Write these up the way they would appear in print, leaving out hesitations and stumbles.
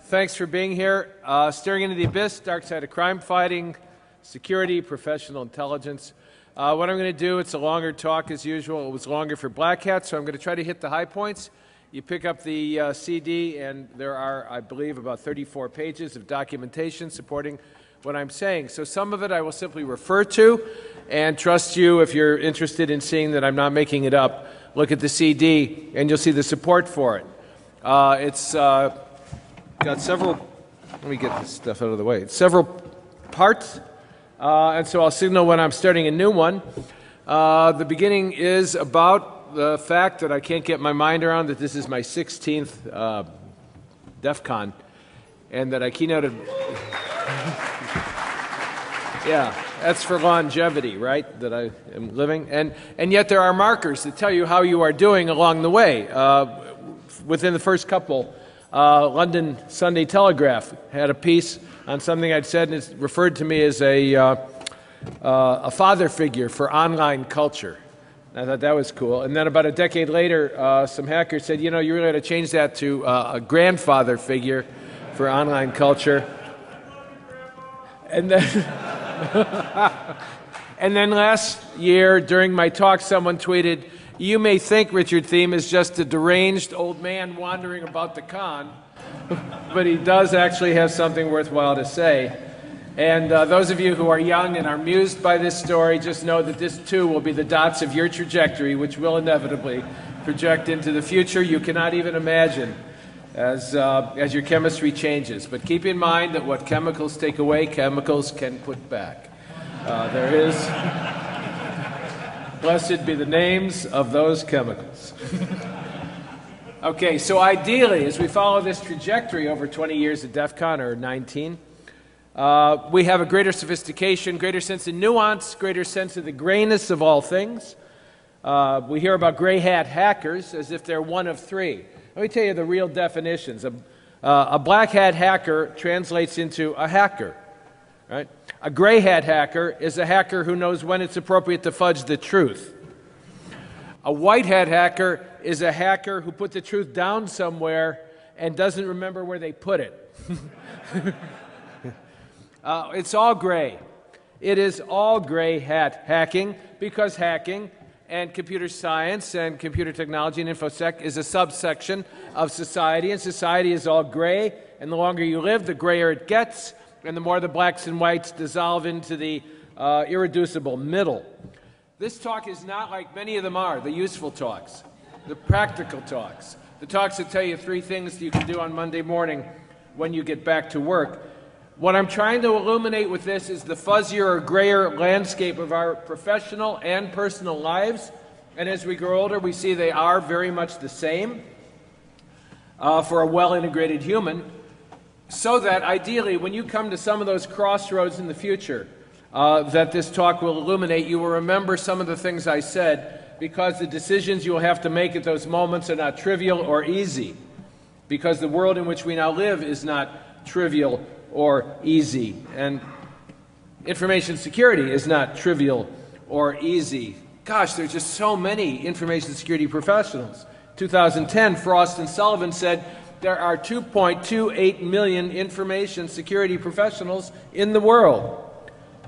Thanks for being here. Staring into the abyss, dark side of crime fighting, security, professional intelligence. What I'm going to do, it's a longer talk as usual. It was longer for Black Hat, so I'm going to try to hit the high points. You pick up the CD, and there are, I believe, about 34 pages of documentation supporting what I'm saying. So some of it I will simply refer to, and trust you, if you're interested in seeing that I'm not making it up, look at the CD, and you'll see the support for it. It's got several, let me get this stuff out of the way, several parts, and so I'll signal when I'm starting a new one. The beginning is about the fact that I can't get my mind around that this is my 16th DEFCON, and that I keynoted. Yeah, that's for longevity, right, that I am living. And yet there are markers that tell you how you are doing along the way. Within the first couple, London Sunday Telegraph had a piece on something I'd said, and it's referred to me as a father figure for online culture. I thought that was cool. And then about a decade later, some hackers said, you know, you really ought to change that to a grandfather figure for online culture. And then, and then last year, during my talk, someone tweeted, "You may think Richard Thieme is just a deranged old man wandering about the con, but he does actually have something worthwhile to say." And those of you who are young and are amused by this story, just know that this too will be the dots of your trajectory, which will inevitably project into the future you cannot even imagine as your chemistry changes. But keep in mind that what chemicals take away, chemicals can put back. There is... Blessed be the names of those chemicals. Okay, so ideally, as we follow this trajectory over 20 years at DEFCON, or 19, we have a greater sophistication, greater sense of nuance, greater sense of the grayness of all things. We hear about gray hat hackers as if they're one of three. Let me tell you the real definitions. A black hat hacker translates into a hacker, right? A gray hat hacker is a hacker who knows when it's appropriate to fudge the truth. A white hat hacker is a hacker who put the truth down somewhere and doesn't remember where they put it. It's all gray. It is all gray hat hacking, because hacking and computer science and computer technology and InfoSec is a subsection of society, and society is all gray, and the longer you live, the grayer it gets, and the more the blacks and whites dissolve into the irreducible middle. This talk is not like many of them are, the useful talks, the practical talks, the talks that tell you 3 things you can do on Monday morning when you get back to work. What I'm trying to illuminate with this is the fuzzier or grayer landscape of our professional and personal lives, and as we grow older, we see they are very much the same for a well-integrated human. So that, ideally, when you come to some of those crossroads in the future that this talk will illuminate, you will remember some of the things I said, because the decisions you will have to make at those moments are not trivial or easy, because the world in which we now live is not trivial or easy, and information security is not trivial or easy. Gosh, there's just so many information security professionals. 2010, Frost and Sullivan said, there are 2.28 million information security professionals in the world,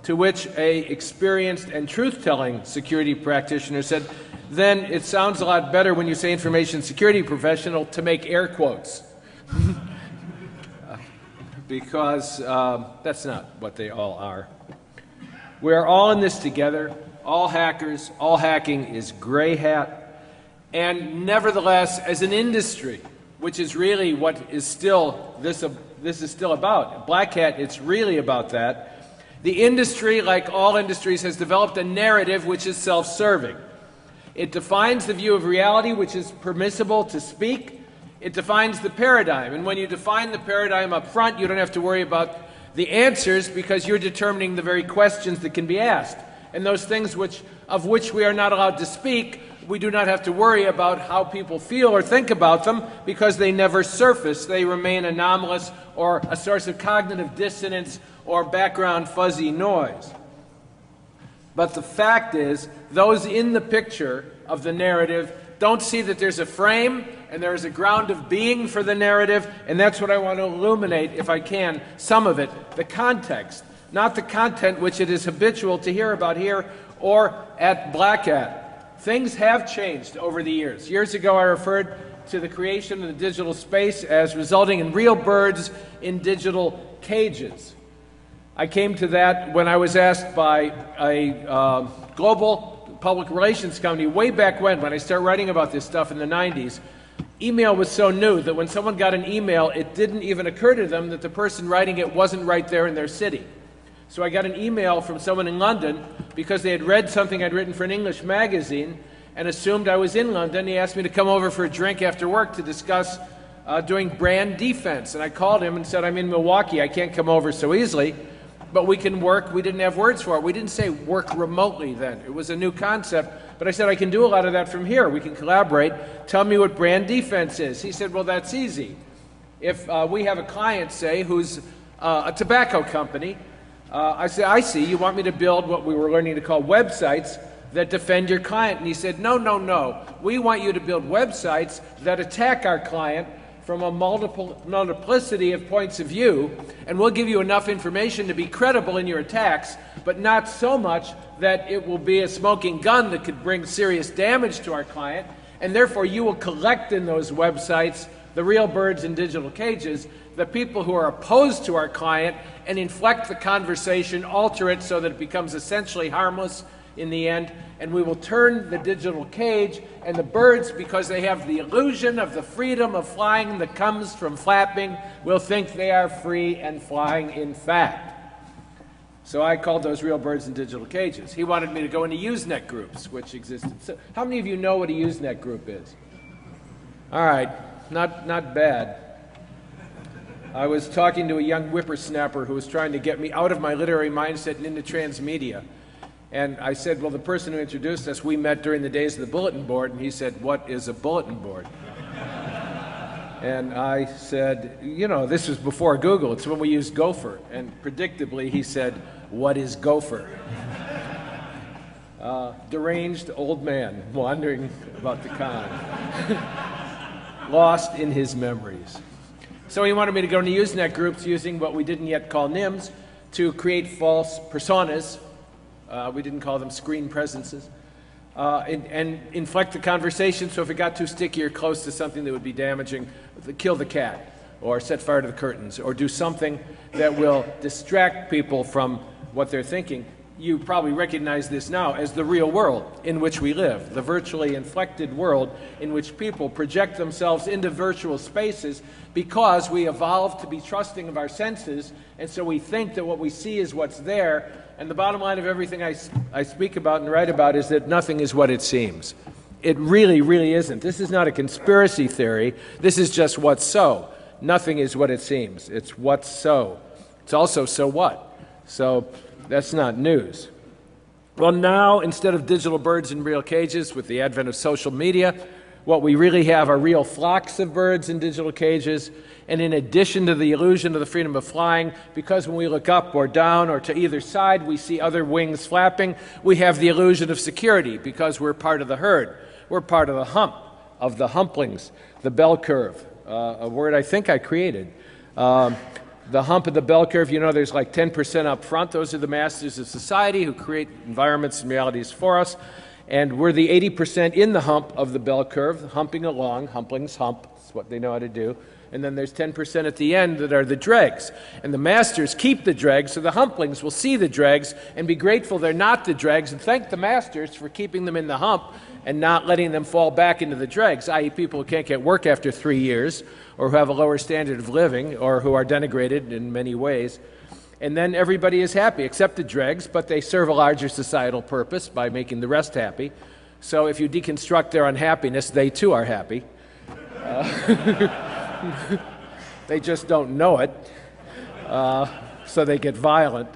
to which a experienced and truth-telling security practitioner said, then it sounds a lot better when you say information security professional to make air quotes. Because that's not what they all are. We're all in this together, all hackers, all hacking is gray hat, and nevertheless, as an industry, which is really what is still this is still about. Black Hat, it's really about that. The industry, like all industries, has developed a narrative which is self-serving. It defines the view of reality which is permissible to speak. It defines the paradigm, and when you define the paradigm up front, you don't have to worry about the answers, because you're determining the very questions that can be asked. And those things of which we are not allowed to speak, we do not have to worry about how people feel or think about them, because they never surface. They remain anomalous or a source of cognitive dissonance or background fuzzy noise. But the fact is, those in the picture of the narrative don't see that there's a frame and there is a ground of being for the narrative, and that's what I want to illuminate, if I can, some of it, the context, not the content which it is habitual to hear about here or at Black Hat. Things have changed over the years. Years ago, I referred to the creation of the digital space as resulting in real birds in digital cages. I came to that when I was asked by a global public relations company way back when I started writing about this stuff in the 90s. Email was so new that when someone got an email, it didn't even occur to them that the person writing it wasn't right there in their city. So I got an email from someone in London because they had read something I'd written for an English magazine and assumed I was in London. He asked me to come over for a drink after work to discuss doing brand defense. And I called him and said, I'm in Milwaukee, I can't come over so easily, but we can work. We didn't have words for it. We didn't say work remotely then. It was a new concept. But I said, I can do a lot of that from here. We can collaborate. Tell me what brand defense is. He said, well, that's easy. If we have a client, say, who's a tobacco company, I said, I see, you want me to build what we were learning to call websites that defend your client. And he said, no, no, no. We want you to build websites that attack our client from a multiplicity of points of view, and we'll give you enough information to be credible in your attacks, but not so much that it will be a smoking gun that could bring serious damage to our client, and therefore you will collect in those websites the real birds in digital cages, the people who are opposed to our client, and inflect the conversation, alter it so that it becomes essentially harmless in the end, and we will turn the digital cage and the birds, because they have the illusion of the freedom of flying that comes from flapping, will think they are free and flying in fact. So I called those real birds in digital cages. He wanted me to go into Usenet groups, which existed. So how many of you know what a Usenet group is? All right, not bad. I was talking to a young whippersnapper who was trying to get me out of my literary mindset and into transmedia. And I said, well, the person who introduced us, we met during the days of the bulletin board, and he said, what is a bulletin board? And I said, you know, this was before Google, it's when we used Gopher. And predictably, he said, what is Gopher? Deranged old man wandering about the con, lost in his memories. So he wanted me to go into Usenet groups using what we didn't yet call NIMS to create false personas. We didn't call them screen presences, and inflect the conversation, so if it got too sticky or close to something that would be damaging, kill the cat, or set fire to the curtains, or do something that will distract people from what they're thinking. You probably recognize this now as the real world in which we live, the virtually inflected world in which people project themselves into virtual spaces because we evolved to be trusting of our senses, and so we think that what we see is what's there. And the bottom line of everything I speak about and write about is that nothing is what it seems. It really, really isn't. This is not a conspiracy theory. This is just what's so. Nothing is what it seems. It's what's so. It's also so what. So that's not news. Well, now, instead of digital birds in real cages, with the advent of social media, what we really have are real flocks of birds in digital cages. And in addition to the illusion of the freedom of flying, because when we look up or down or to either side, we see other wings flapping, we have the illusion of security because we're part of the herd. We're part of the hump, of the humplings, the bell curve, a word I think I created. The hump of the bell curve, you know, there's like 10% up front. Those are the masters of society who create environments and realities for us. And we're the 80% in the hump of the bell curve, humping along. Humplings hump. That's what they know how to do. And then there's 10% at the end that are the dregs. And the masters keep the dregs, so the humplings will see the dregs and be grateful they're not the dregs and thank the masters for keeping them in the hump and not letting them fall back into the dregs, i.e. people who can't get work after 3 years or who have a lower standard of living or who are denigrated in many ways. And then everybody is happy except the dregs, but they serve a larger societal purpose by making the rest happy. So if you deconstruct their unhappiness, they too are happy. They just don't know it, so they get violent,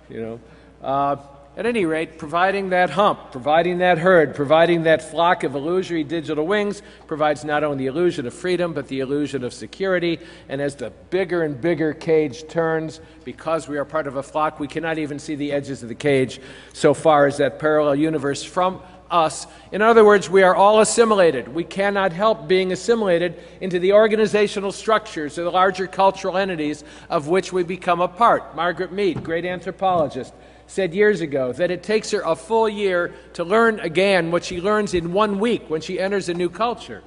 you know. At any rate, providing that hump, providing that herd, providing that flock of illusory digital wings provides not only the illusion of freedom, but the illusion of security. And as the bigger and bigger cage turns, because we are part of a flock, we cannot even see the edges of the cage so far as that parallel universe from us. In other words, we are all assimilated. We cannot help being assimilated into the organizational structures of the larger cultural entities of which we become a part. Margaret Mead, great anthropologist, said years ago that it takes her a full year to learn again what she learns in 1 week when she enters a new culture.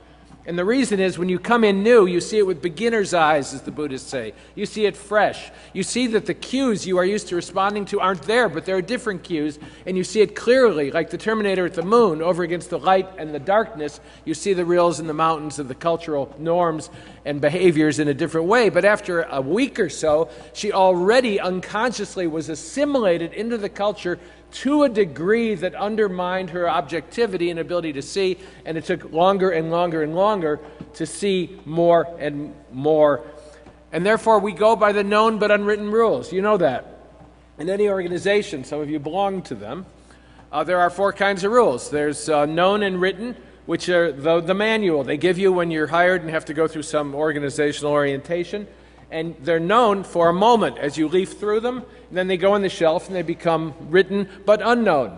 And the reason is when you come in new, you see it with beginner's eyes, as the Buddhists say. You see it fresh. You see that the cues you are used to responding to aren't there, but there are different cues, and you see it clearly, like the Terminator at the moon, over against the light and the darkness. You see the rills and the mountains of the cultural norms and behaviors in a different way. But after a week or so, she already unconsciously was assimilated into the culture to a degree that undermined her objectivity and ability to see, and it took longer and longer and longer to see more and more. And therefore, we go by the known but unwritten rules. You know that. In any organization, some of you belong to them, there are 4 kinds of rules. There's known and written, which are the manual they give you when you're hired and have to go through some organizational orientation. And they're known for a moment as you leaf through them, and then they go on the shelf and they become written but unknown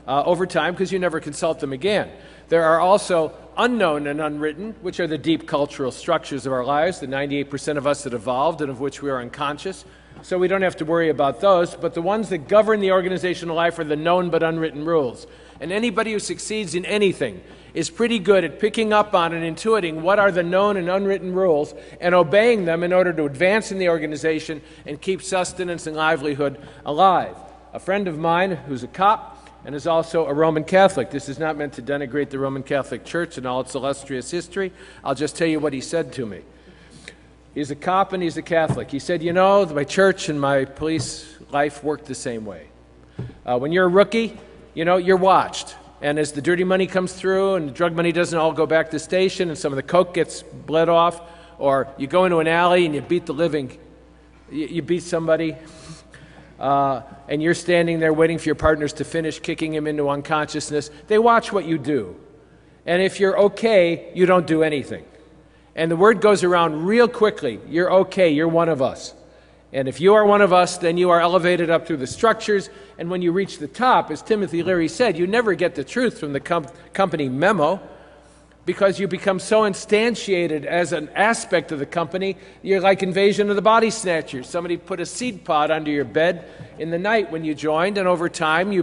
over time because you never consult them again. There are also unknown and unwritten, which are the deep cultural structures of our lives, the 98% of us that evolved and of which we are unconscious. So we don't have to worry about those, but the ones that govern the organizational life are the known but unwritten rules. And anybody who succeeds in anything is pretty good at picking up on and intuiting what are the known and unwritten rules and obeying them in order to advance in the organization and keep sustenance and livelihood alive. A friend of mine who's a cop and is also a Roman Catholic. This is not meant to denigrate the Roman Catholic Church and all its illustrious history. I'll just tell you what he said to me. He's a cop and he's a Catholic. He said, you know, my church and my police life work the same way. When you're a rookie, you know, you're watched. And as the dirty money comes through and the drug money doesn't all go back to the station and some of the coke gets bled off, or you go into an alley and you beat the living, you beat somebody, and you're standing there waiting for your partners to finish kicking him into unconsciousness, they watch what you do. And if you're okay, you don't do anything. And the word goes around real quickly, you're okay, you're one of us. And if you are one of us, then you are elevated up through the structures. And when you reach the top, as Timothy Leary said, you never get the truth from the company memo because you become so instantiated as an aspect of the company, you're like Invasion of the Body Snatchers. Somebody put a seed pod under your bed in the night when you joined, and over time you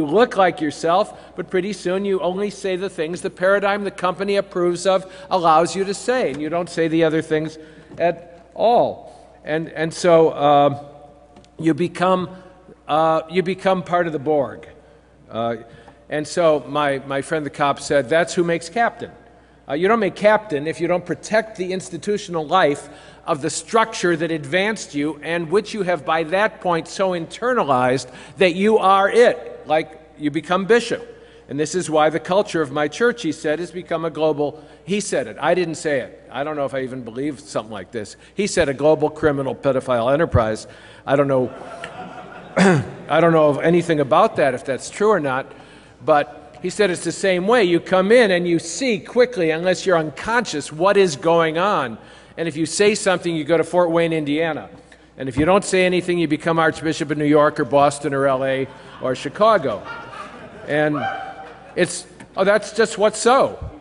look like yourself, but pretty soon you only say the things the paradigm the company approves of allows you to say, and you don't say the other things at all. And so you become part of the Borg. And so my friend the cop said, that's who makes captain. You don't make captain if you don't protect the institutional life of the structure that advanced you and which you have by that point so internalized that you are it, like you become bishop. And this is why the culture of my church, he said, has become a global, he said it, I didn't say it. I don't know if I even believe something like this. He said a global criminal pedophile enterprise. I don't know I don't know of anything about that, if that's true or not, but he said it's the same way. You come in and you see quickly, unless you're unconscious, what is going on. And if you say something, you go to Fort Wayne, Indiana. And if you don't say anything, you become Archbishop of New York or Boston or LA or Chicago. And that's just what's so.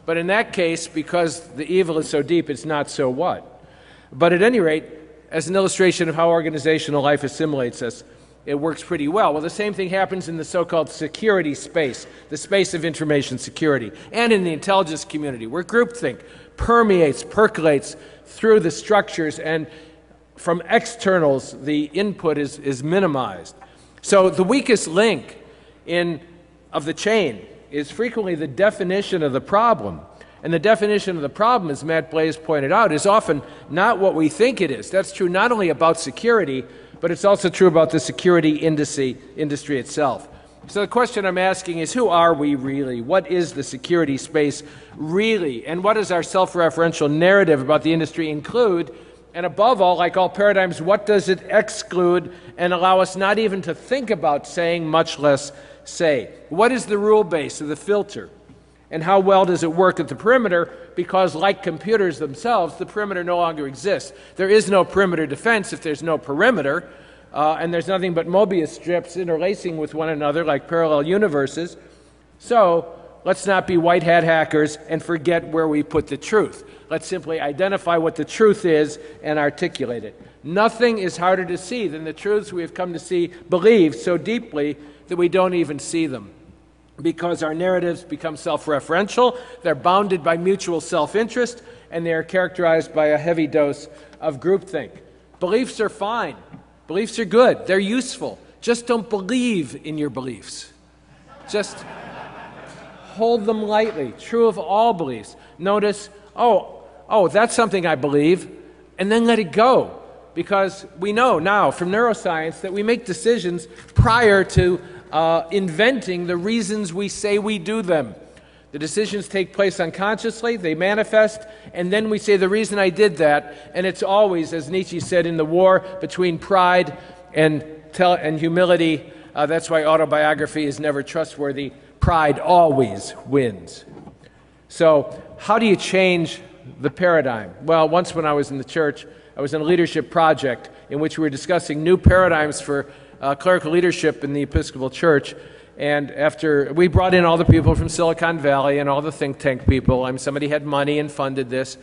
But in that case, because the evil is so deep, it's not so what. But at any rate, as an illustration of how organizational life assimilates us, it works pretty well. Well, the same thing happens in the so-called security space, the space of information security, and in the intelligence community, where groupthink permeates, percolates through the structures, and from externals, the input is minimized. So the weakest link of the chain is frequently the definition of the problem. And the definition of the problem, as Matt Blaze pointed out, is often not what we think it is. That's true not only about security, but it's also true about the security industry itself. So the question I'm asking is, who are we really? What is the security space really? And what does our self-referential narrative about the industry include? And above all, like all paradigms, what does it exclude and allow us not even to think about saying, much less say? What is the rule base or the filter? And how well does it work at the perimeter? Because like computers themselves, the perimeter no longer exists. There is no perimeter defense if there's no perimeter, and there's nothing but Mobius strips interlacing with one another like parallel universes. So let's not be white hat hackers and forget where we put the truth. Let's simply identify what the truth is and articulate it. Nothing is harder to see than the truths we have come to believe so deeply that we don't even see them. Because our narratives become self-referential, they're bounded by mutual self-interest, and they are characterized by a heavy dose of groupthink. Beliefs are fine. Beliefs are good. They're useful. Just don't believe in your beliefs. Just hold them lightly. True of all beliefs. Notice, oh, that's something I believe, and then let it go. Because we know now from neuroscience that we make decisions prior to inventing the reasons we say we do them. The decisions take place unconsciously, they manifest, and then we say the reason I did that, and it's always, as Nietzsche said, in the war between pride and humility, that's why autobiography is never trustworthy. Pride always wins. So how do you change the paradigm? Well, once when I was in the church, I was in a leadership project in which we were discussing new paradigms for clerical leadership in the Episcopal Church. And after we brought in all the people from Silicon Valley and all the think tank people, somebody had money and funded this.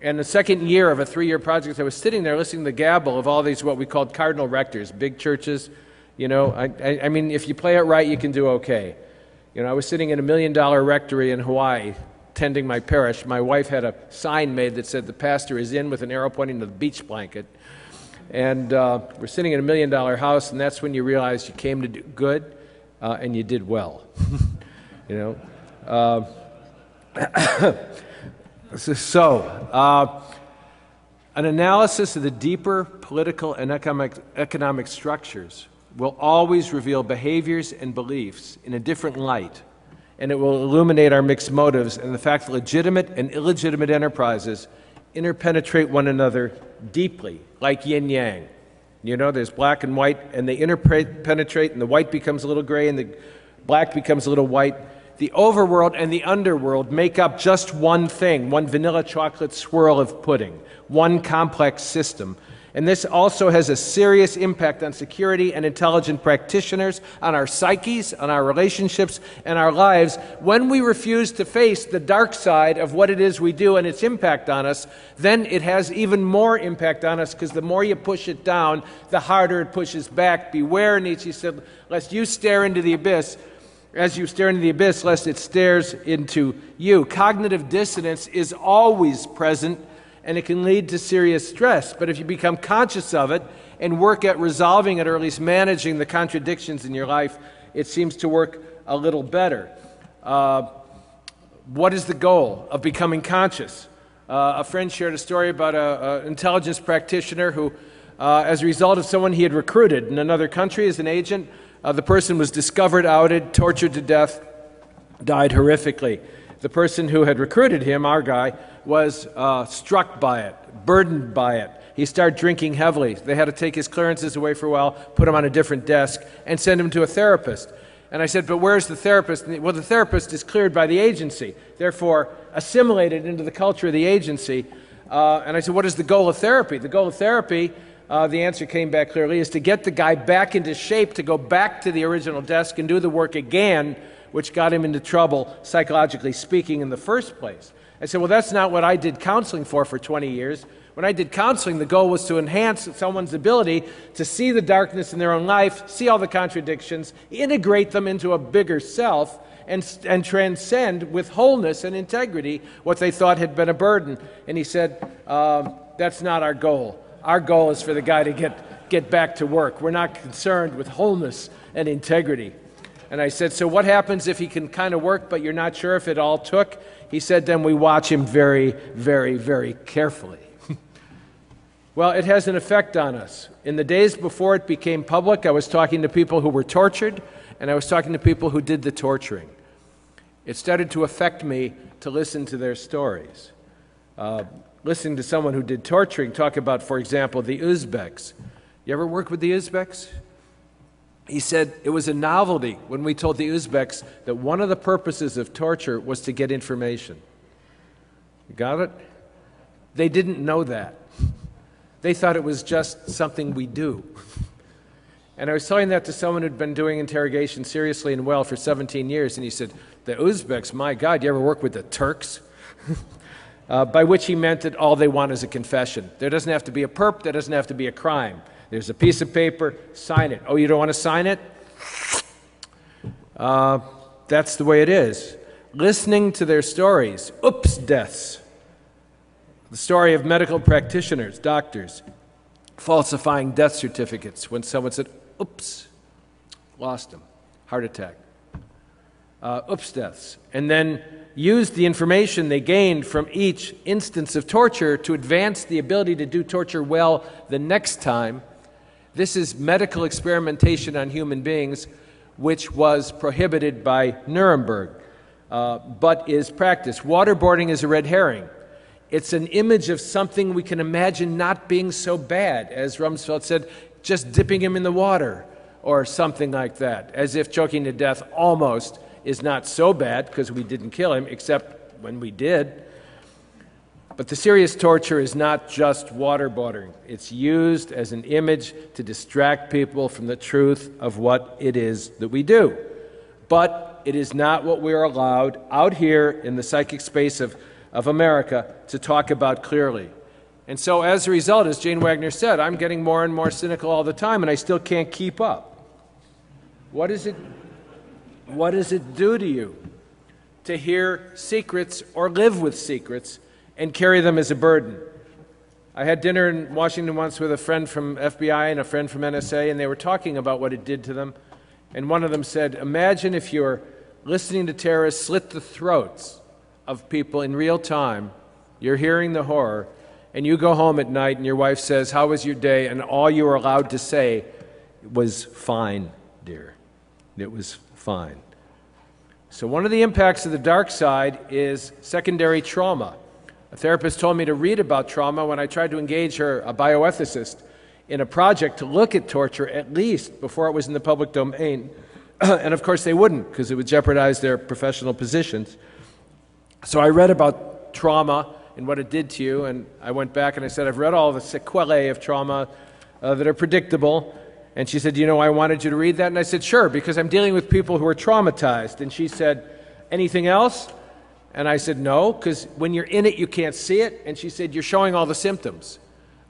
And the second year of a 3-year project, I was sitting there listening to the gabble of all these what we called cardinal rectors, big churches. You know, I mean, if you play it right, you can do okay. You know, I was sitting in a $1 million rectory in Hawaii, tending my parish. My wife had a sign made that said, "The pastor is in," with an arrow pointing to the beach blanket. And we're sitting in a $1 million house, and that's when you realize you came to do good, and you did well. You know? An analysis of the deeper political and economic structures will always reveal behaviors and beliefs in a different light, and it will illuminate our mixed motives and the fact that legitimate and illegitimate enterprises interpenetrate one another deeply, like yin-yang. You know, there's black and white, and they interpenetrate, and the white becomes a little gray, and the black becomes a little white. The overworld and the underworld make up just one thing, one vanilla chocolate swirl of pudding, one complex system. And this also has a serious impact on security and intelligent practitioners, on our psyches, on our relationships, and our lives. When we refuse to face the dark side of what it is we do and its impact on us, then it has even more impact on us, because the more you push it down, the harder it pushes back. Beware, Nietzsche said, lest you stare into the abyss. As you stare into the abyss, lest it stares into you. Cognitive dissonance is always present, and it can lead to serious stress. But if you become conscious of it and work at resolving it, or at least managing the contradictions in your life, it seems to work a little better. What is the goal of becoming conscious? A friend shared a story about an intelligence practitioner who, as a result of someone he had recruited in another country as an agent, the person was discovered, outed, tortured to death, died horrifically. The person who had recruited him, our guy, was struck by it, burdened by it. He started drinking heavily. They had to take his clearances away for a while, put him on a different desk, and send him to a therapist. And I said, but where's the therapist? Well, the therapist is cleared by the agency, therefore assimilated into the culture of the agency. And I said, what is the goal of therapy? The goal of therapy, the answer came back clearly, is to get the guy back into shape, to go back to the original desk and do the work again, which got him into trouble, psychologically speaking, in the first place. I said, well, that's not what I did counseling for 20 years. When I did counseling, the goal was to enhance someone's ability to see the darkness in their own life, see all the contradictions, integrate them into a bigger self, and transcend with wholeness and integrity what they thought had been a burden. And he said, that's not our goal. Our goal is for the guy to get back to work. We're not concerned with wholeness and integrity. And I said, so what happens if he can kind of work, but you're not sure if it all took? He said, then we watch him very, very, very carefully. Well, it has an effect on us. In the days before it became public, I was talking to people who were tortured, and I was talking to people who did the torturing. It started to affect me to listen to their stories. Listening to someone who did torturing talk about, for example, the Uzbeks. You ever work with the Uzbeks? He said it was a novelty when we told the Uzbeks that one of the purposes of torture was to get information. You got it? They didn't know that. They thought it was just something we do. And I was telling that to someone who'd been doing interrogation seriously and well for 17 years, and he said, the Uzbeks, my God, you ever work with the Turks? By which he meant that all they want is a confession. There doesn't have to be a perp, there doesn't have to be a crime. There's a piece of paper, sign it. Oh, you don't want to sign it? That's the way it is. Listening to their stories, oops, deaths. The story of medical practitioners, doctors, falsifying death certificates when someone said, oops, lost him, heart attack. Oops, deaths. And then used the information they gained from each instance of torture to advance the ability to do torture well the next time. This is medical experimentation on human beings, which was prohibited by Nuremberg, but is practiced. Waterboarding is a red herring. It's an image of something we can imagine not being so bad, as Rumsfeld said, just dipping him in the water or something like that, as if choking to death almost is not so bad because we didn't kill him, except when we did. But the serious torture is not just waterboarding. It's used as an image to distract people from the truth of what it is that we do. But it is not what we are allowed out here in the psychic space of America to talk about clearly. And so as a result, as Jane Wagner said, I'm getting more and more cynical all the time, and I still can't keep up. What does it do to you to hear secrets or live with secrets and carry them as a burden? I had dinner in Washington once with a friend from FBI and a friend from NSA, and they were talking about what it did to them. And one of them said, imagine if you're listening to terrorists slit the throats of people in real time, you're hearing the horror, and you go home at night and your wife says, how was your day? And all you were allowed to say was, fine, dear. It was fine. So one of the impacts of the dark side is secondary trauma. A therapist told me to read about trauma when I tried to engage her, a bioethicist, in a project to look at torture at least before it was in the public domain. And of course they wouldn't, because it would jeopardize their professional positions. So I read about trauma and what it did to you, and I went back and I said, I've read all the sequelae of trauma that are predictable. And she said, you know, I wanted you to read that. And I said, sure, because I'm dealing with people who are traumatized. And she said, anything else? And I said, no, because when you're in it, you can't see it. And she said, you're showing all the symptoms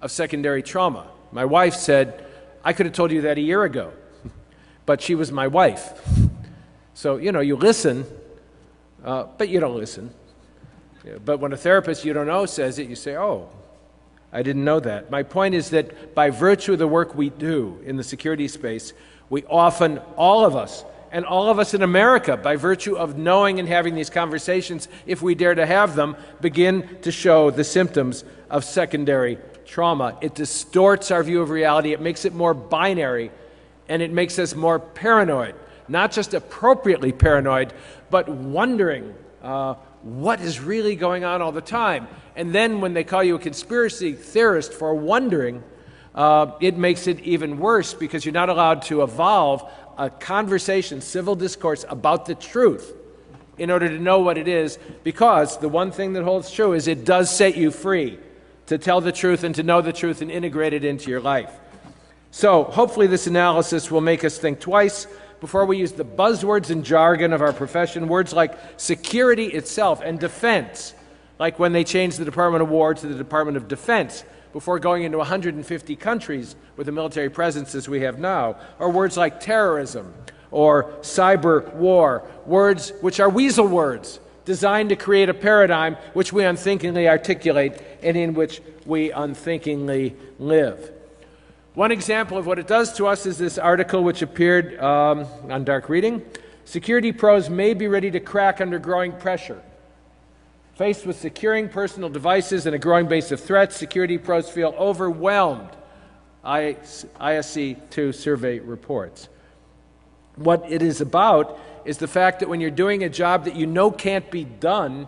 of secondary trauma. My wife said, I could have told you that a year ago, but she was my wife. So, you know, you listen, but you don't listen. But when a therapist you don't know says it, you say, oh, I didn't know that. My point is that by virtue of the work we do in the security space, we often, all of us, and all of us in America, by virtue of knowing and having these conversations, if we dare to have them, begin to show the symptoms of secondary trauma. It distorts our view of reality, it makes it more binary, and it makes us more paranoid. Not just appropriately paranoid, but wondering what is really going on all the time. And then when they call you a conspiracy theorist for wondering, it makes it even worse because you're not allowed to evolve a conversation, civil discourse about the truth in order to know what it is, because the one thing that holds true is it does set you free to tell the truth and to know the truth and integrate it into your life. So hopefully this analysis will make us think twice before we use the buzzwords and jargon of our profession, words like security itself and defense, like when they changed the Department of War to the Department of Defense before going into 150 countries with a military presence as we have now, or words like terrorism or cyber war, words which are weasel words designed to create a paradigm which we unthinkingly articulate and in which we unthinkingly live. One example of what it does to us is this article which appeared on Dark Reading. Security pros may be ready to crack under growing pressure. Faced with securing personal devices and a growing base of threats, security pros feel overwhelmed, ISC2 survey reports. What it is about is the fact that when you're doing a job that you know can't be done,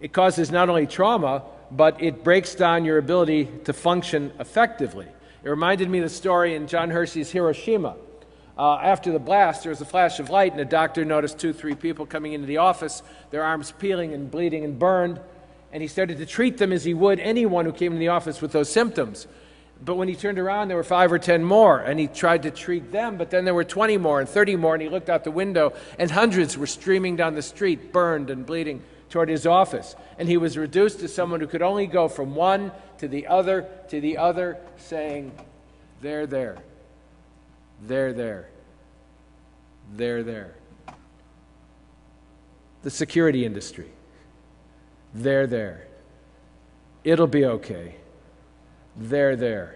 it causes not only trauma, but it breaks down your ability to function effectively. It reminded me of the story in John Hersey's Hiroshima. After the blast, there was a flash of light, and a doctor noticed 2-3 people coming into the office, their arms peeling and bleeding and burned, and he started to treat them as he would anyone who came in the office with those symptoms. But when he turned around, there were 5 or 10 more, and he tried to treat them, but then there were 20 more and 30 more, and he looked out the window, and hundreds were streaming down the street, burned and bleeding toward his office. And he was reduced to someone who could only go from one to the other, saying, "They're there. They're there. They're there." The security industry. They're there. It'll be okay. They're there.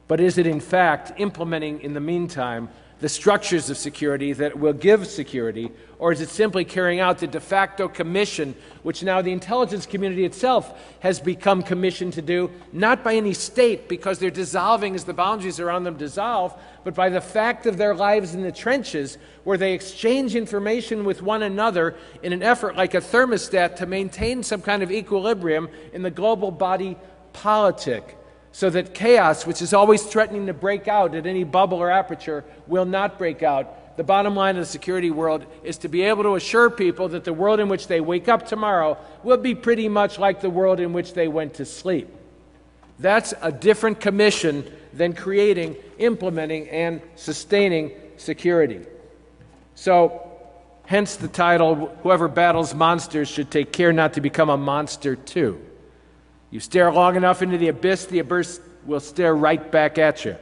But is it in fact implementing in the meantime the structures of security that will give security, or is it simply carrying out the de facto commission, which now the intelligence community itself has become commissioned to do, not by any state because they're dissolving as the boundaries around them dissolve, but by the fact of their lives in the trenches, where they exchange information with one another in an effort like a thermostat to maintain some kind of equilibrium in the global body politic, so that chaos, which is always threatening to break out at any bubble or aperture, will not break out. The bottom line of the security world is to be able to assure people that the world in which they wake up tomorrow will be pretty much like the world in which they went to sleep. That's a different commission than creating, implementing, and sustaining security. So, hence the title, "Whoever battles monsters should take care not to become a monster too." You stare long enough into the abyss will stare right back at you.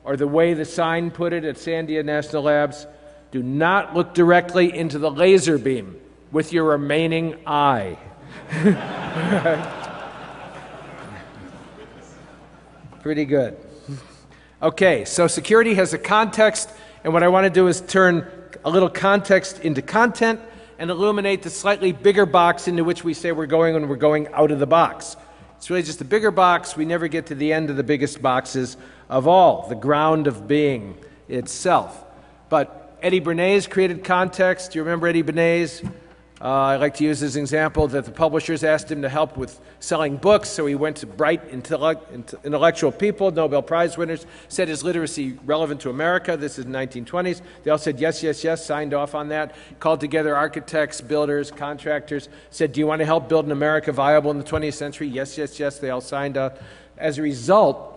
Or the way the sign put it at Sandia National Labs, "Do not look directly into the laser beam with your remaining eye." Pretty good. Okay, so security has a context, and what I want to do is turn a little context into content and illuminate the slightly bigger box into which we say we're going when we're going out of the box. It's really just a bigger box. We never get to the end of the biggest boxes of all, the ground of being itself. But Eddie Bernays created context. Do you remember Eddie Bernays? I like to use as an example that the publishers asked him to help with selling books, so he went to bright, intellectual people, Nobel Prize winners, said, "Is literacy relevant to America?" This is the 1920s. They all said, "Yes, yes, yes," signed off on that, called together architects, builders, contractors, said, "Do you want to help build an America viable in the 20th century?" "Yes, yes, yes," they all signed up. As a result,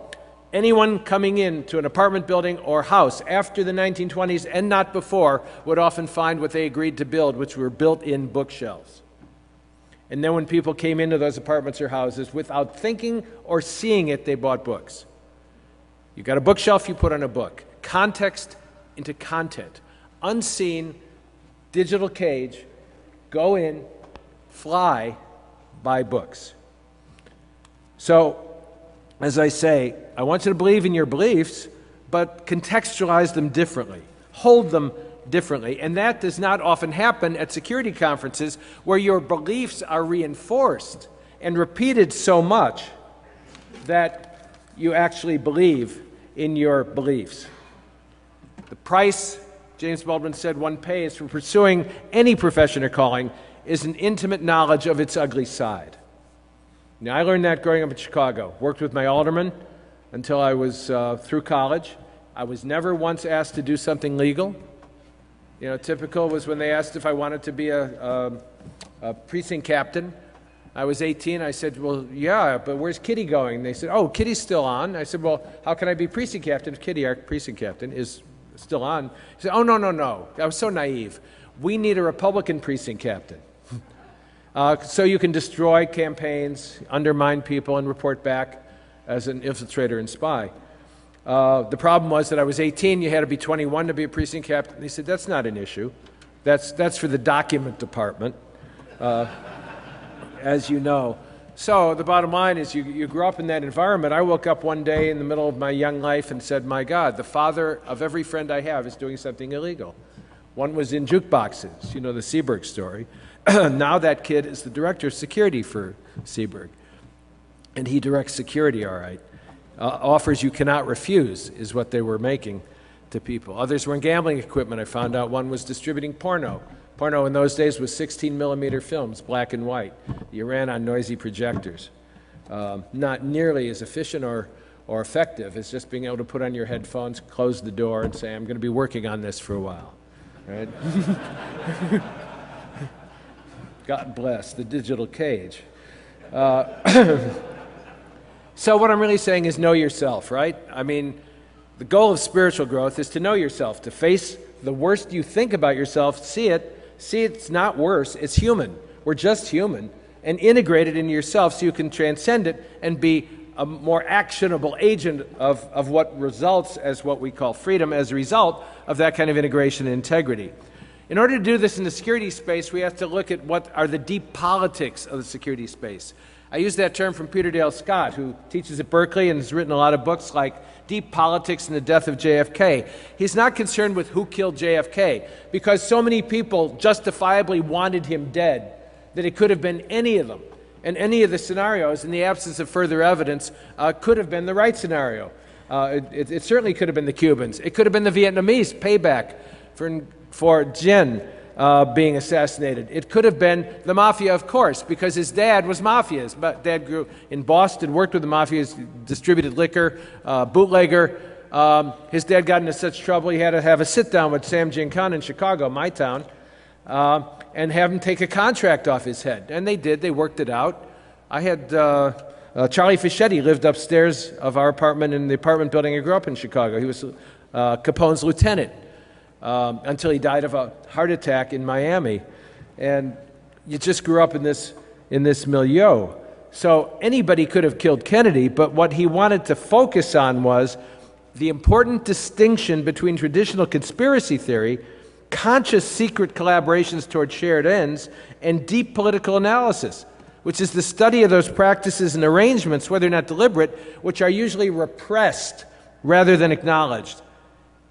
anyone coming into an apartment building or house after the 1920s and not before would often find what they agreed to build, which were built-in bookshelves. And then when people came into those apartments or houses, without thinking or seeing it, they bought books. You got a bookshelf, you put on a book. Context into content. Unseen, digital cage, go in, fly, buy books. So, as I say, I want you to believe in your beliefs, but contextualize them differently. Hold them differently. And that does not often happen at security conferences where your beliefs are reinforced and repeated so much that you actually believe in your beliefs. The price, James Baldwin said, one pays for pursuing any profession or calling is an intimate knowledge of its ugly side. Now, I learned that growing up in Chicago. Worked with my alderman until I was through college. I was never once asked to do something legal. You know, typical was when they asked if I wanted to be a precinct captain. I was 18. I said, "Well, yeah, but where's Kitty going?" They said, "Oh, Kitty's still on." I said, "Well, how can I be precinct captain if Kitty, our precinct captain, is still on?" He said, "Oh, no, no, no." I was so naive. "We need a Republican precinct captain. So you can destroy campaigns, undermine people, and report back as an infiltrator and spy." The problem was that I was 18. You had to be 21 to be a precinct captain. They said, "That's not an issue. That's for the document department," as you know. So the bottom line is you grew up in that environment. I woke up one day in the middle of my young life and said, "My God, the father of every friend I have is doing something illegal." One was in jukeboxes, you know, the Seberg story. Now that kid is the director of security for Seberg. And he directs security, all right. Offers you cannot refuse is what they were making to people. Others were in gambling equipment. I found out one was distributing porno. Porno in those days was 16mm films, black and white. You ran on noisy projectors. Not nearly as efficient or effective as just being able to put on your headphones, close the door, and say, "I'm going to be working on this for a while." Right? God bless the digital cage. So what I'm really saying is know yourself, right? I mean, the goal of spiritual growth is to know yourself, to face the worst you think about yourself, see it's not worse, it's human. We're just human, and integrate it into yourself so you can transcend it and be a more actionable agent of what results as what we call freedom as a result of that kind of integration and integrity. In order to do this in the security space, we have to look at what are the deep politics of the security space. I use that term from Peter Dale Scott, who teaches at Berkeley and has written a lot of books like Deep Politics and the Death of JFK. He's not concerned with who killed JFK, because so many people justifiably wanted him dead that it could have been any of them. And any of the scenarios, in the absence of further evidence, could have been the right scenario. It certainly could have been the Cubans. It could have been the Vietnamese payback for Dien being assassinated. It could have been the Mafia, of course, because his dad was Mafia. His dad grew in Boston, worked with the Mafia, distributed liquor, bootlegger. His dad got into such trouble he had to have a sit-down with Sam Giancana in Chicago, my town, and have him take a contract off his head. And they did. They worked it out. I had Charlie Fischetti lived upstairs of our apartment in the apartment building I grew up in Chicago. He was Capone's lieutenant. Until he died of a heart attack in Miami. And you just grew up in this milieu. So anybody could have killed Kennedy, but what he wanted to focus on was the important distinction between traditional conspiracy theory, conscious secret collaborations toward shared ends, and deep political analysis, which is the study of those practices and arrangements, whether or not deliberate, which are usually repressed rather than acknowledged.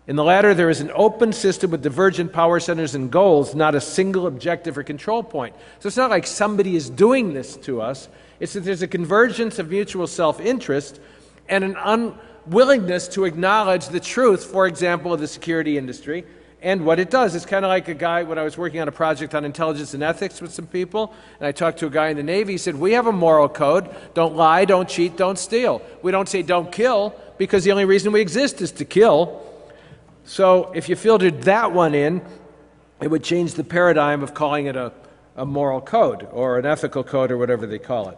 In the latter, there is an open system with divergent power centers and goals, not a single objective or control point. So it's not like somebody is doing this to us. It's that there's a convergence of mutual self-interest and an unwillingness to acknowledge the truth, for example, of the security industry and what it does. It's kind of like a guy, when I was working on a project on intelligence and ethics with some people, and I talked to a guy in the Navy, he said, we have a moral code. Don't lie, don't cheat, don't steal. We don't say don't kill, because the only reason we exist is to kill. So if you filtered that one in, it would change the paradigm of calling it a moral code or an ethical code or whatever they call it.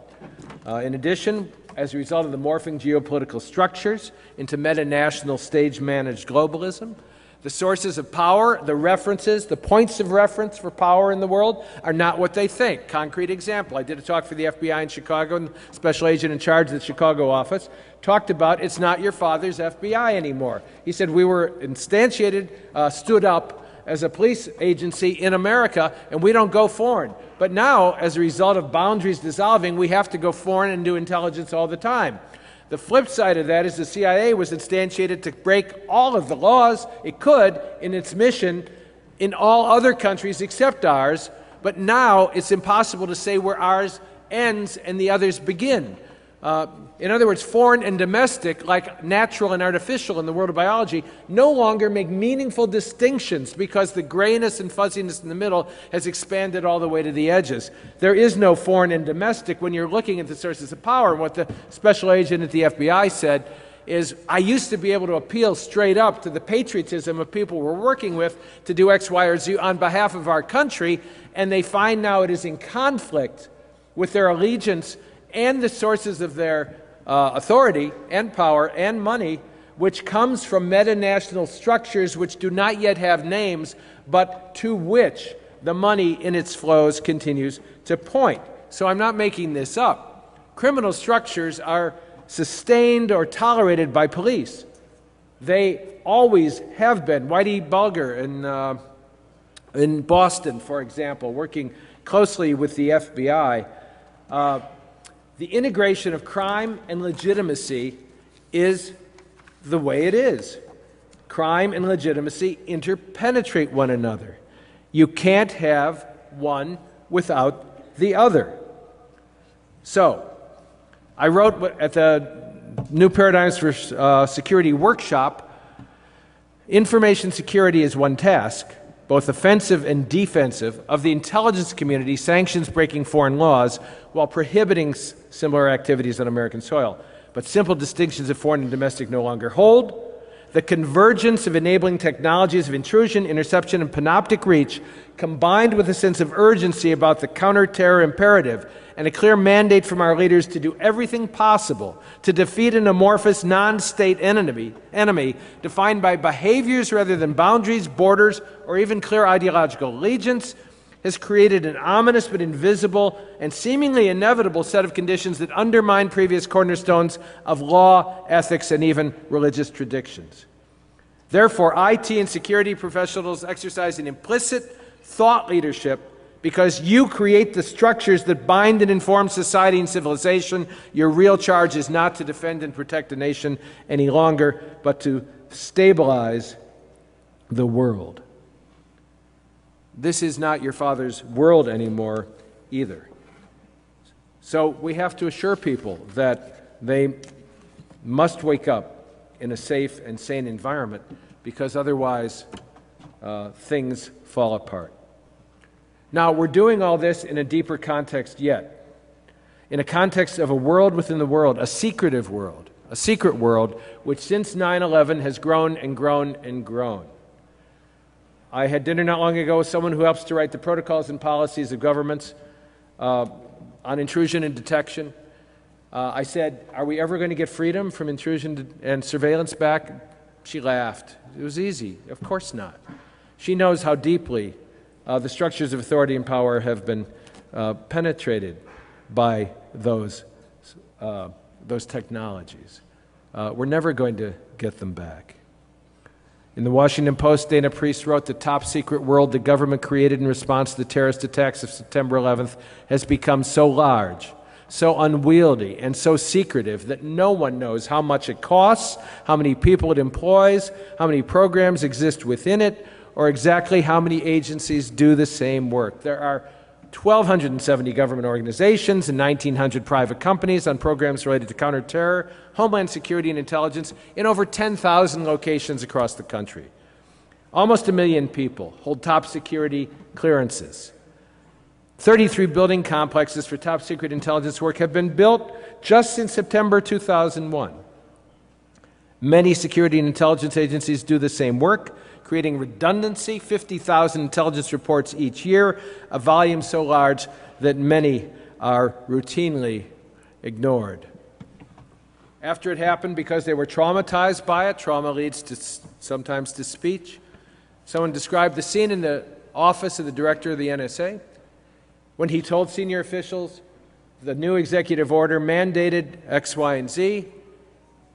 In addition, as a result of the morphing geopolitical structures into meta-national stage-managed globalism, the sources of power, the references, the points of reference for power in the world are not what they think. Concrete example, I did a talk for the FBI in Chicago, and the special agent in charge of the Chicago office talked about it's not your father's FBI anymore. He said we were instantiated, stood up as a police agency in America, and we don't go foreign. But now, as a result of boundaries dissolving, we have to go foreign and do intelligence all the time. The flip side of that is the CIA was instantiated to break all of the laws it could in its mission in all other countries except ours, but now it's impossible to say where ours ends and the others begin. In other words, foreign and domestic, like natural and artificial in the world of biology, no longer make meaningful distinctions because the grayness and fuzziness in the middle has expanded all the way to the edges. There is no foreign and domestic when you're looking at the sources of power. And what the special agent at the FBI said is, I used to be able to appeal straight up to the patriotism of people we're working with to do X, Y, or Z on behalf of our country, and they find now it is in conflict with their allegiance and the sources of their authority and power and money, which comes from meta-national structures which do not yet have names, but to which the money in its flows continues to point. So I'm not making this up. Criminal structures are sustained or tolerated by police. They always have been. Whitey Bulger in Boston, for example, working closely with the FBI, the integration of crime and legitimacy is the way it is. Crime and legitimacy interpenetrate one another. You can't have one without the other. So, I wrote at the New Paradigms for Security workshop, information security is one task, both offensive and defensive, of the intelligence community sanctions breaking foreign laws while prohibiting similar activities on American soil. But simple distinctions of foreign and domestic no longer hold. The convergence of enabling technologies of intrusion, interception, and panoptic reach, combined with a sense of urgency about the counter-terror imperative and a clear mandate from our leaders to do everything possible to defeat an amorphous non-state enemy defined by behaviors rather than boundaries, borders, or even clear ideological allegiance, has created an ominous but invisible and seemingly inevitable set of conditions that undermine previous cornerstones of law, ethics, and even religious traditions. Therefore, IT and security professionals exercise an implicit thought leadership because you create the structures that bind and inform society and civilization. Your real charge is not to defend and protect a nation any longer, but to stabilize the world. This is not your father's world anymore either. So we have to assure people that they must wake up in a safe and sane environment, because otherwise things fall apart. Now, we're doing all this in a deeper context yet, in a context of a world within the world, a secretive world, a secret world, which since 9/11 has grown and grown and grown. I had dinner not long ago with someone who helps to write the protocols and policies of governments on intrusion and detection. I said, are we ever going to get freedom from intrusion and surveillance back? She laughed. It was easy. Of course not. She knows how deeply the structures of authority and power have been penetrated by those technologies. We're never going to get them back. In the Washington Post, Dana Priest wrote, the top secret world the government created in response to the terrorist attacks of September 11th has become so large, so unwieldy, and so secretive that no one knows how much it costs, how many people it employs, how many programs exist within it, or exactly how many agencies do the same work. There are 1,270 government organizations and 1,900 private companies on programs related to counterterror, homeland security, and intelligence in over 10,000 locations across the country. Almost 1 million people hold top security clearances. 33 building complexes for top secret intelligence work have been built just since September 2001. Many security and intelligence agencies do the same work, creating redundancy, 50,000 intelligence reports each year, a volume so large that many are routinely ignored. After it happened, because they were traumatized by it, trauma leads sometimes to speech. Someone described the scene in the office of the director of the NSA when he told senior officials the new executive order mandated X, Y, and Z,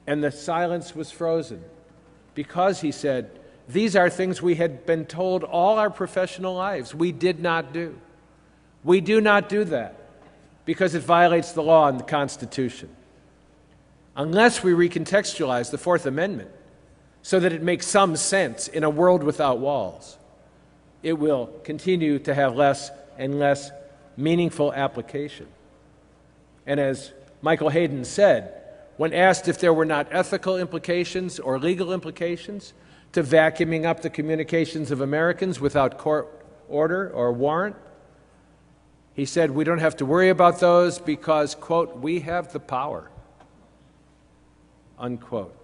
and the silence was frozen because he said, these are things we had been told all our professional lives we did not do. We do not do that because it violates the law and the Constitution. Unless we recontextualize the Fourth Amendment so that it makes some sense in a world without walls, it will continue to have less and less meaningful application. And as Michael Hayden said, when asked if there were not ethical implications or legal implications to vacuuming up the communications of Americans without court order or warrant, he said, we don't have to worry about those because, quote, we have the power, unquote.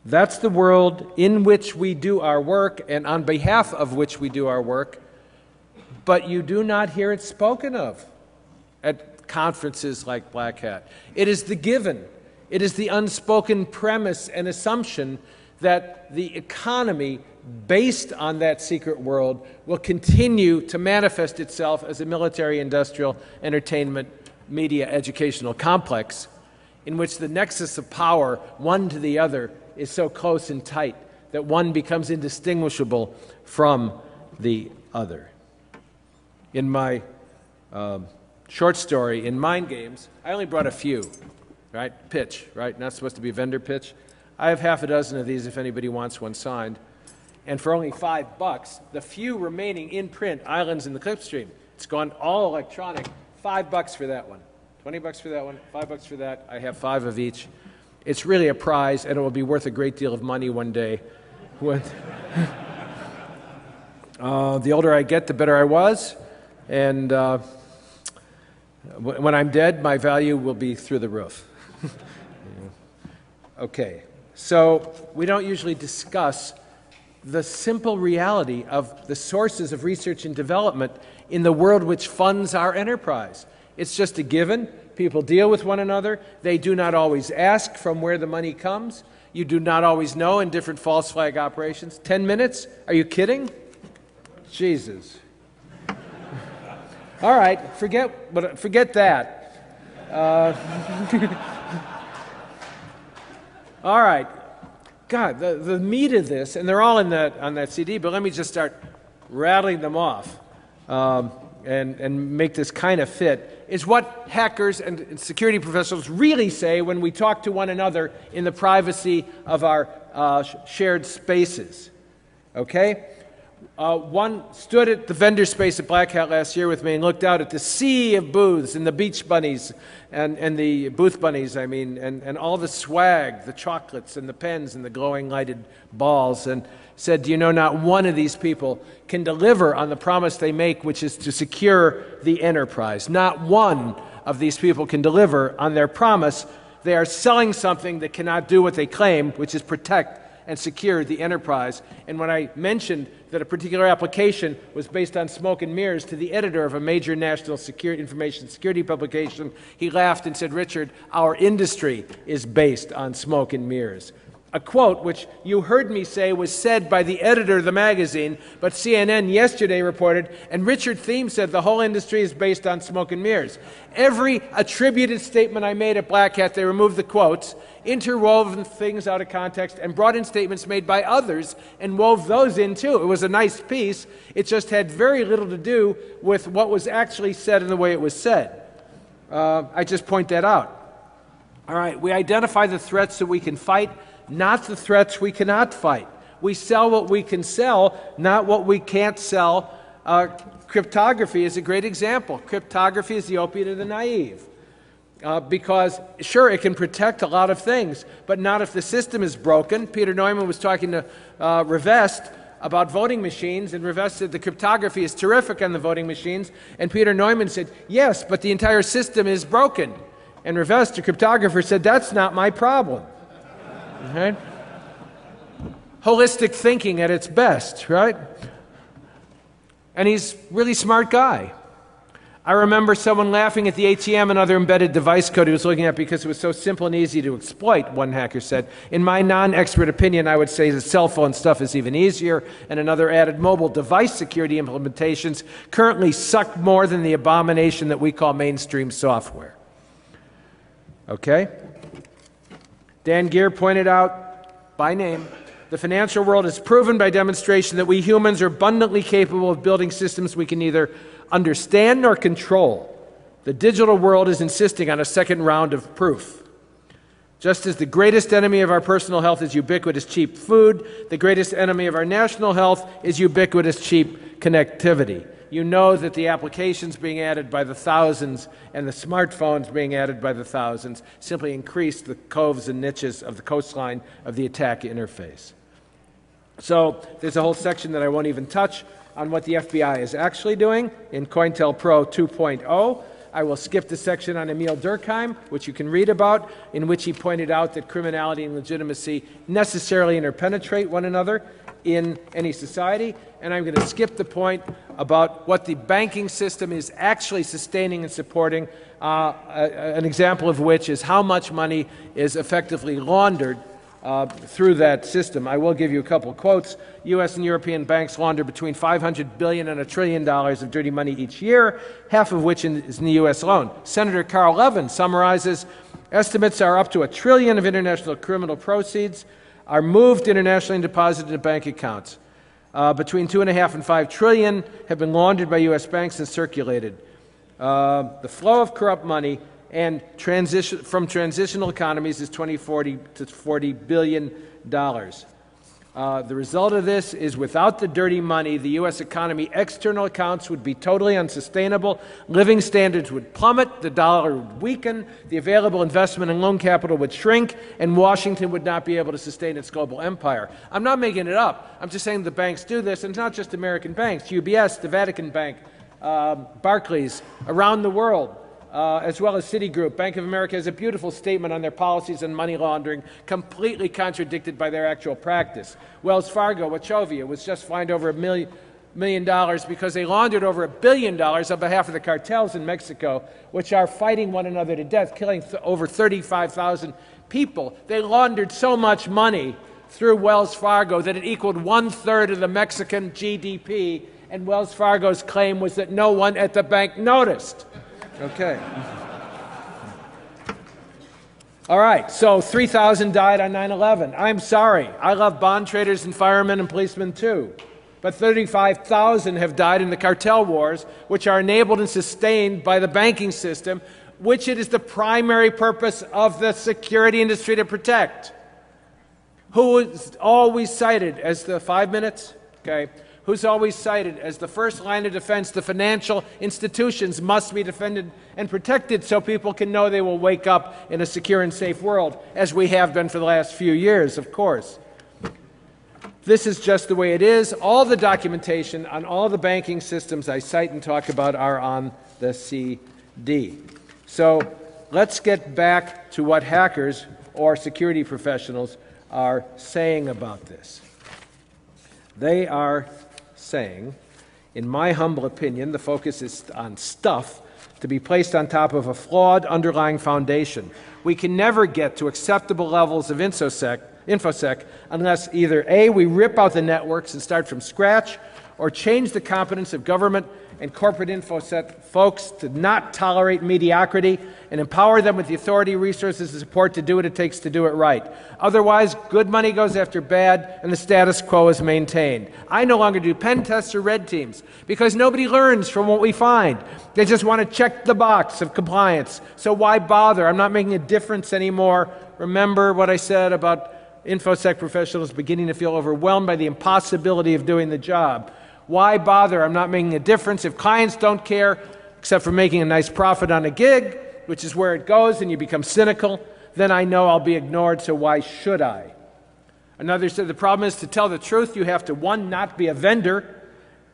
That's the world in which we do our work and on behalf of which we do our work, but you do not hear it spoken of at conferences like Black Hat. It is the given. It is the unspoken premise and assumption that the economy based on that secret world will continue to manifest itself as a military, industrial, entertainment, media, educational complex in which the nexus of power, one to the other, is so close and tight that one becomes indistinguishable from the other. In my short story, in Mind Games, I only brought a few, right? Pitch, right? Not supposed to be a vendor pitch. I have half a dozen of these if anybody wants one signed. And for only $5, the few remaining in print Islands in the Clipstream, it's gone all electronic, $5 for that one, $20 for that one, $5 for that. I have 5 of each. It's really a prize, and it will be worth a great deal of money one day. When the older I get, the better I was. And when I'm dead, my value will be through the roof. Okay. So we don't usually discuss the simple reality of the sources of research and development in the world which funds our enterprise. It's just a given. People deal with one another. They do not always ask from where the money comes. You do not always know in different false flag operations. 10 minutes? Are you kidding? Jesus. All right, forget that. All right. God, the meat of this, and they're all on that CD, but let me just start rattling them off and make this kind of fit, is what hackers and security professionals really say when we talk to one another in the privacy of our shared spaces. Okay? One stood at the vendor space at Black Hat last year with me and looked out at the sea of booths and the beach bunnies and the booth bunnies, I mean, and all the swag, the chocolates and the pens and the glowing lighted balls, and said, do you know, not one of these people can deliver on the promise they make, which is to secure the enterprise. Not one of these people can deliver on their promise. They are selling something that cannot do what they claim, which is protect and secure the enterprise. And when I mentioned that a particular application was based on smoke and mirrors to the editor of a major national information security publication, he laughed and said, Richard, our industry is based on smoke and mirrors. A quote which you heard me say was said by the editor of the magazine, but CNN yesterday reported, and Richard Thieme said the whole industry is based on smoke and mirrors. Every attributed statement I made at Black Hat, they removed the quotes, interwoven things out of context, and brought in statements made by others and wove those in too. It was a nice piece. It just had very little to do with what was actually said and the way it was said. I just point that out. All right, we identify the threats that we can fight, not the threats we cannot fight. We sell what we can sell, not what we can't sell. Cryptography is a great example. Cryptography is the opiate of the naive. Because, sure, it can protect a lot of things, but not if the system is broken. Peter Neumann was talking to Revest about voting machines, and Revest said the cryptography is terrific on the voting machines, and Peter Neumann said, yes, but the entire system is broken. And Revest, the cryptographer, said, that's not my problem. Right? Holistic thinking at its best, right? And he's a really smart guy. I remember someone laughing at the ATM and other embedded device code he was looking at because it was so simple and easy to exploit, one hacker said. In my non-expert opinion, I would say the cell phone stuff is even easier, and another added mobile device security implementations currently suck more than the abomination that we call mainstream software. Okay? Dan Gear pointed out, by name, the financial world has proven by demonstration that we humans are abundantly capable of building systems we can neither understand nor control. The digital world is insisting on a second round of proof. Just as the greatest enemy of our personal health is ubiquitous cheap food, the greatest enemy of our national health is ubiquitous cheap connectivity. You know that the applications being added by the thousands and the smartphones being added by the thousands simply increase the coves and niches of the coastline of the attack interface. So there's a whole section that I won't even touch on what the FBI is actually doing in COINTELPRO 2.0. I will skip the section on Emil Durkheim, which you can read about, in which he pointed out that criminality and legitimacy necessarily interpenetrate one another in any society. And I'm going to skip the point about what the banking system is actually sustaining and supporting, an example of which is how much money is effectively laundered through that system. I will give you a couple quotes. U.S. and European banks launder between $500 billion and $1 trillion of dirty money each year, half of which is in the U.S. alone. Senator Carl Levin summarizes, estimates are up to $1 trillion of international criminal proceeds are moved internationally and deposited in bank accounts. Between $2.5 and $5 trillion have been laundered by U.S. banks and circulated. The flow of corrupt money and from transitional economies is $40 to $40 billion. The result of this is without the dirty money, the U.S. economy, external accounts would be totally unsustainable, living standards would plummet, the dollar would weaken, the available investment and loan capital would shrink, and Washington would not be able to sustain its global empire. I'm not making it up. I'm just saying the banks do this, and it's not just American banks. UBS, the Vatican Bank, Barclays, around the world. as well as Citigroup. Bank of America has a beautiful statement on their policies on money laundering, completely contradicted by their actual practice. Wells Fargo, Wachovia, was just fined over $1 million because they laundered over $1 billion on behalf of the cartels in Mexico, which are fighting one another to death, killing over 35,000 people. They laundered so much money through Wells Fargo that it equaled 1/3 of the Mexican GDP, and Wells Fargo's claim was that no one at the bank noticed. Okay. All right, so 3,000 died on 9/11. I'm sorry. I love bond traders and firemen and policemen too. But 35,000 have died in the cartel wars, which are enabled and sustained by the banking system, which it is the primary purpose of the security industry to protect. Who is always cited as the 5 minutes? Okay. Who's always cited as the first line of defense? The financial institutions must be defended and protected so people can know they will wake up in a secure and safe world, as we have been for the last few years, of course. This is just the way it is. All the documentation on all the banking systems I cite and talk about are on the CD. So let's get back to what hackers or security professionals are saying about this. They are saying, in my humble opinion, the focus is on stuff to be placed on top of a flawed underlying foundation. We can never get to acceptable levels of InfoSec unless either A, we rip out the networks and start from scratch, or change the competence of government and corporate InfoSec folks to not tolerate mediocrity and empower them with the authority, resources, and support to do what it takes to do it right. Otherwise, good money goes after bad, and the status quo is maintained. I no longer do pen tests or red teams because nobody learns from what we find. They just want to check the box of compliance. So why bother? I'm not making a difference anymore. Remember what I said about InfoSec professionals beginning to feel overwhelmed by the impossibility of doing the job. Why bother? I'm not making a difference. If clients don't care, except for making a nice profit on a gig, which is where it goes, and you become cynical, then I know I'll be ignored, so why should I? Another said the problem is to tell the truth, you have to, 1, not be a vendor,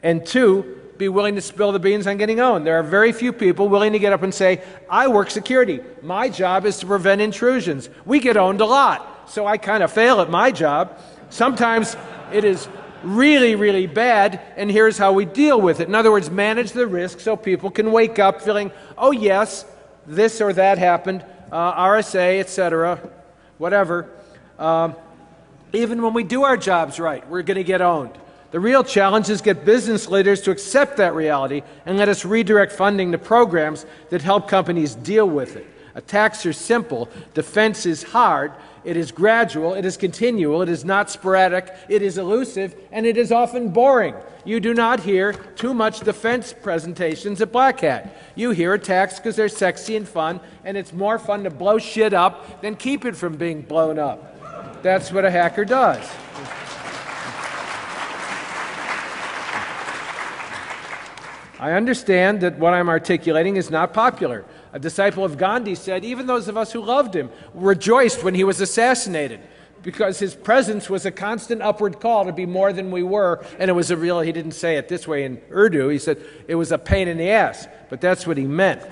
and 2, be willing to spill the beans on getting owned. There are very few people willing to get up and say, I work security. My job is to prevent intrusions. We get owned a lot, so I kind of fail at my job. Sometimes it is really, really bad, and here's how we deal with it. In other words, manage the risk so people can wake up feeling, oh yes, this or that happened, RSA, etc., whatever. Even when we do our jobs right, we're going to get owned. The real challenge is get business leaders to accept that reality and let us redirect funding to programs that help companies deal with it. Attacks are simple. Defense is hard. It is gradual. It is continual. It is not sporadic. It is elusive. And it is often boring. You do not hear too much defense presentations at Black Hat. You hear attacks because they're sexy and fun, and it's more fun to blow shit up than keep it from being blown up. That's what a hacker does. I understand that what I'm articulating is not popular. A disciple of Gandhi said, even those of us who loved him rejoiced when he was assassinated because his presence was a constant upward call to be more than we were, and it was a real, he didn't say it this way in Urdu, he said it was a pain in the ass, but that's what he meant.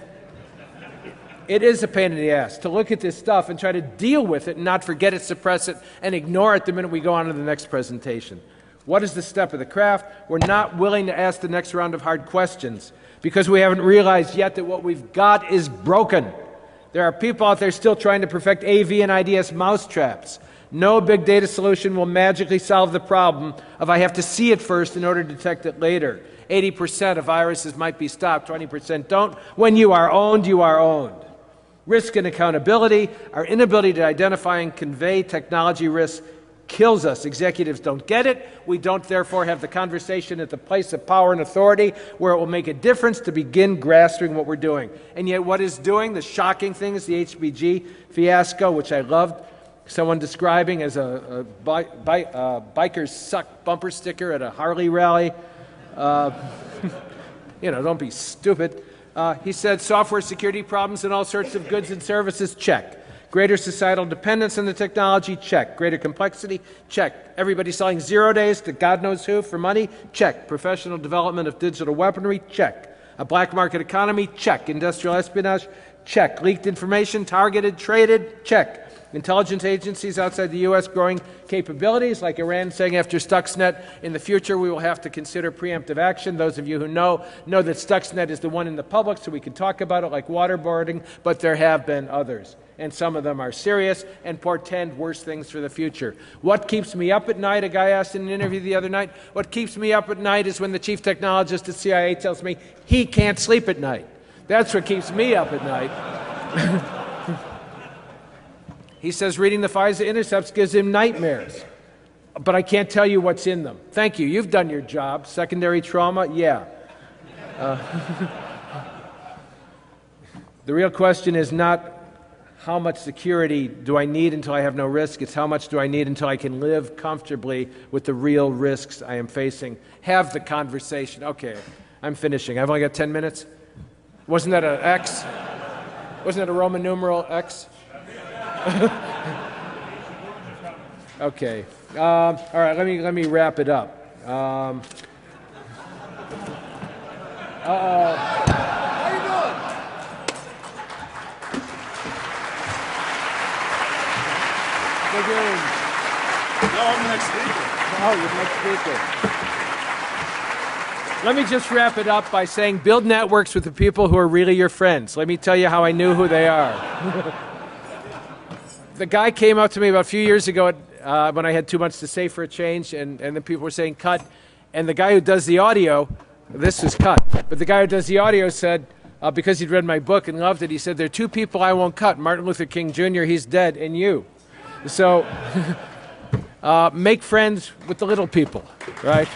It is a pain in the ass to look at this stuff and try to deal with it and not forget it, suppress it, and ignore it the minute we go on to the next presentation. What is the step of the craft? We're not willing to ask the next round of hard questions because we haven't realized yet that what we've got is broken. There are people out there still trying to perfect AV and IDS mousetraps. No big data solution will magically solve the problem of I have to see it first in order to detect it later. 80% of viruses might be stopped, 20% don't. When you are owned, you are owned. Risk and accountability, our inability to identify and convey technology risks kills us. Executives don't get it. We don't therefore have the conversation at the place of power and authority where it will make a difference to begin grasping what we're doing. And yet what is doing, the shocking thing is the HBG fiasco, which I loved, someone describing as a bikers suck bumper sticker at a Harley rally. You know, don't be stupid. He said software security problems and all sorts of goods and services, check. Greater societal dependence on the technology, check. Greater complexity, check. Everybody selling 0 days to God knows who for money, check. Professional development of digital weaponry, check. A black market economy? Check. Industrial espionage? Check. Leaked information? Targeted? Traded? Check. Intelligence agencies outside the U.S. growing capabilities, like Iran saying after Stuxnet, in the future we will have to consider preemptive action. Those of you who know that Stuxnet is the one in the public, so we can talk about it like waterboarding, but there have been others. And some of them are serious and portend worse things for the future. What keeps me up at night, a guy asked in an interview the other night, what keeps me up at night is when the chief technologist at CIA tells me he can't sleep at night. That's what keeps me up at night. He says reading the FISA intercepts gives him nightmares, but I can't tell you what's in them. Thank you. You've done your job. Secondary trauma? Yeah. The real question is not how much security do I need until I have no risk. It's how much do I need until I can live comfortably with the real risks I am facing. Have the conversation. Okay, I'm finishing. I've only got 10 minutes. Wasn't that an X? Wasn't that a Roman numeral X? Okay. All right. Let me wrap it up. How you doing? No, I'm the next speaker. Oh, you're the next speaker. Let me just wrap it up by saying build networks with the people who are really your friends. Let me tell you how I knew who they are. The guy came up to me about a few years ago when I had too much to say for a change, and the people were saying cut. And the guy who does the audio, this was cut, but the guy who does the audio said, because he'd read my book and loved it, he said, there are two people I won't cut, Martin Luther King Jr., he's dead, and you. So make friends with the little people, right?